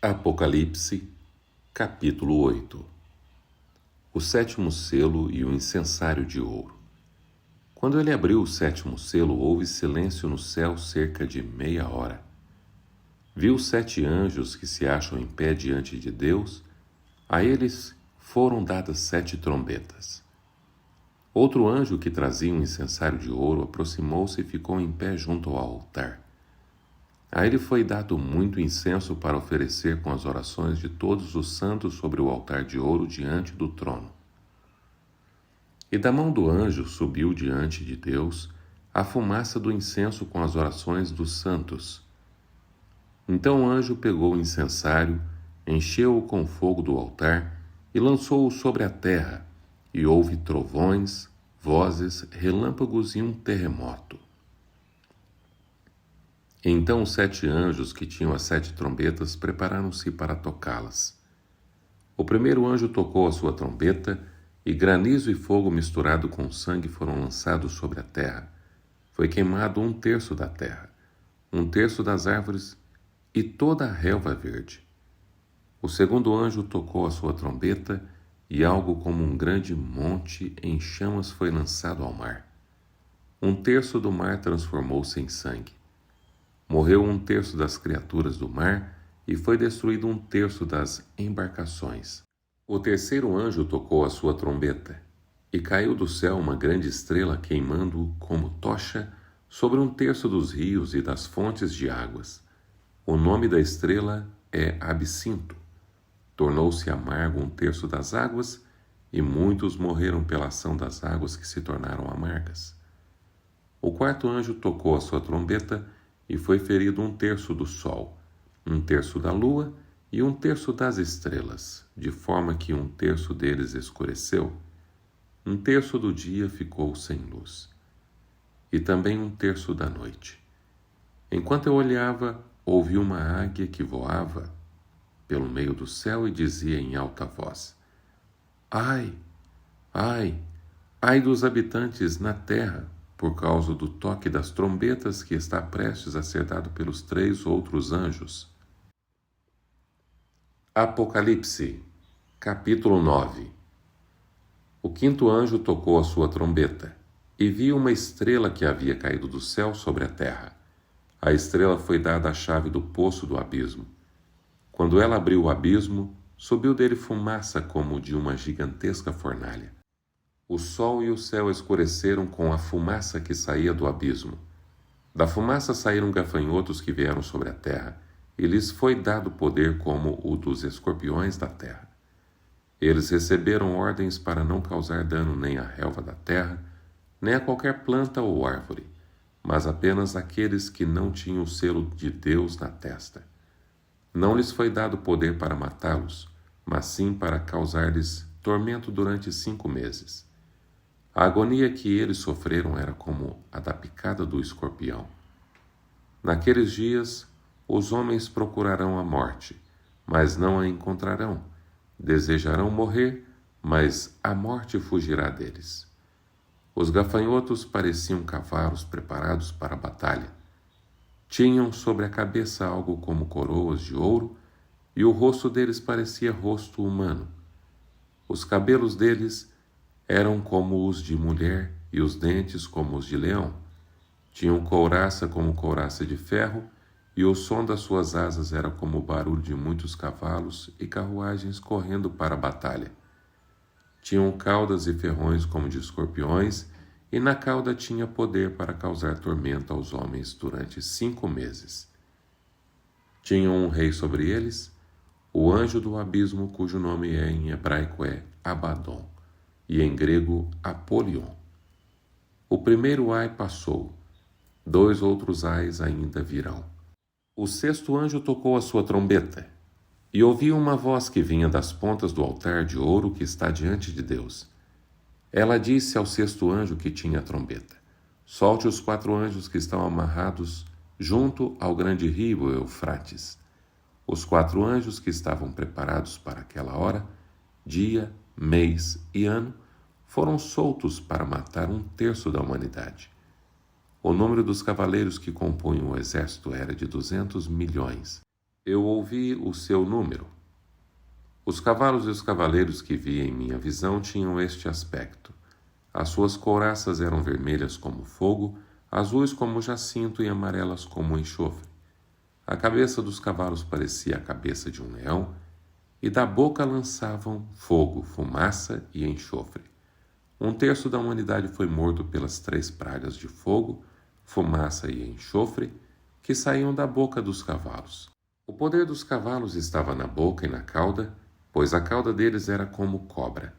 Apocalipse, capítulo 8. O sétimo selo e o incensário de ouro. Quando ele abriu o sétimo selo, houve silêncio no céu cerca de meia hora. Viu 7 anjos que se acham em pé diante de Deus. A eles foram dadas 7 trombetas. Outro anjo que trazia um incensário de ouro aproximou-se e ficou em pé junto ao altar. A ele foi dado muito incenso para oferecer com as orações de todos os santos sobre o altar de ouro diante do trono. E da mão do anjo subiu diante de Deus a fumaça do incenso com as orações dos santos. Então o anjo pegou o incensário, encheu-o com fogo do altar e lançou-o sobre a terra, e houve trovões, vozes, relâmpagos e um terremoto. Então os 7 anjos que tinham as 7 trombetas prepararam-se para tocá-las. O primeiro anjo tocou a sua trombeta, e granizo e fogo misturado com sangue foram lançados sobre a terra. Foi queimado 1/3 da terra, 1/3 das árvores e toda a relva verde. O segundo anjo tocou a sua trombeta, e algo como um grande monte em chamas foi lançado ao mar. 1/3 do mar transformou-se em sangue. Morreu 1/3 das criaturas do mar, e foi destruído 1/3 das embarcações. O terceiro anjo tocou a sua trombeta, e caiu do céu uma grande estrela queimando como tocha sobre 1/3 dos rios e das fontes de águas. O nome da estrela é Absinto. Tornou-se amargo 1/3 das águas, e muitos morreram pela ação das águas que se tornaram amargas. O quarto anjo tocou a sua trombeta, e foi ferido 1/3 do sol, 1/3 da lua e 1/3 das estrelas, de forma que 1/3 deles escureceu. 1/3 do dia ficou sem luz, e também 1/3 da noite. Enquanto eu olhava, ouvi uma águia que voava pelo meio do céu e dizia em alta voz: Ai, ai, ai dos habitantes na terra, por causa do toque das trombetas que está prestes a ser dado pelos 3 outros anjos. Apocalipse, capítulo 9. O quinto anjo tocou a sua trombeta, e viu uma estrela que havia caído do céu sobre a terra. A estrela foi dada a chave do poço do abismo. Quando ela abriu o abismo, subiu dele fumaça como de uma gigantesca fornalha. O sol e o céu escureceram com a fumaça que saía do abismo. Da fumaça saíram gafanhotos que vieram sobre a terra, e lhes foi dado poder como o dos escorpiões da terra. Eles receberam ordens para não causar dano nem à relva da terra, nem a qualquer planta ou árvore, mas apenas àqueles que não tinham o selo de Deus na testa. Não lhes foi dado poder para matá-los, mas sim para causar-lhes tormento durante 5 meses. A agonia que eles sofreram era como a da picada do escorpião. Naqueles dias, os homens procurarão a morte, mas não a encontrarão. Desejarão morrer, mas a morte fugirá deles. Os gafanhotos pareciam cavalos preparados para a batalha. Tinham sobre a cabeça algo como coroas de ouro, e o rosto deles parecia rosto humano. Os cabelos deles eram como os de mulher e os dentes como os de leão. Tinham couraça como couraça de ferro, e o som das suas asas era como o barulho de muitos cavalos e carruagens correndo para a batalha. Tinham caudas e ferrões como de escorpiões, e na cauda tinha poder para causar tormento aos homens durante 5 meses. Tinham um rei sobre eles, o anjo do abismo, cujo nome em hebraico é Abaddon, e em grego Apolion. O primeiro ai passou, 2 outros ais ainda virão. O sexto anjo tocou a sua trombeta, e ouviu uma voz que vinha das pontas do altar de ouro que está diante de Deus. Ela disse ao sexto anjo que tinha a trombeta: Solte os 4 anjos que estão amarrados junto ao grande rio Eufrates. Os 4 anjos que estavam preparados para aquela hora, dia, mês e ano, foram soltos para matar 1/3 da humanidade. O número dos cavaleiros que compunham o exército era de 200 milhões. Eu ouvi o seu número. Os cavalos e os cavaleiros que vi em minha visão tinham este aspecto. As suas couraças eram vermelhas como fogo, azuis como jacinto e amarelas como enxofre. A cabeça dos cavalos parecia a cabeça de um leão, e da boca lançavam fogo, fumaça e enxofre. 1/3 da humanidade foi morto pelas 3 pragas de fogo, fumaça e enxofre que saíam da boca dos cavalos. O poder dos cavalos estava na boca e na cauda, pois a cauda deles era como cobra.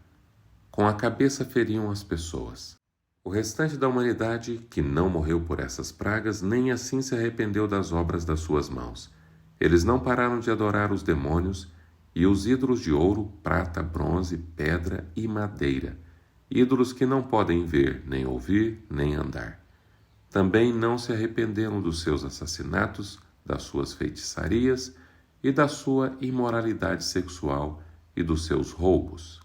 Com a cabeça feriam as pessoas. O restante da humanidade, que não morreu por essas pragas, nem assim se arrependeu das obras das suas mãos. Eles não pararam de adorar os demônios e os ídolos de ouro, prata, bronze, pedra e madeira, ídolos que não podem ver, nem ouvir, nem andar. Também não se arrependeram dos seus assassinatos, das suas feitiçarias e da sua imoralidade sexual e dos seus roubos.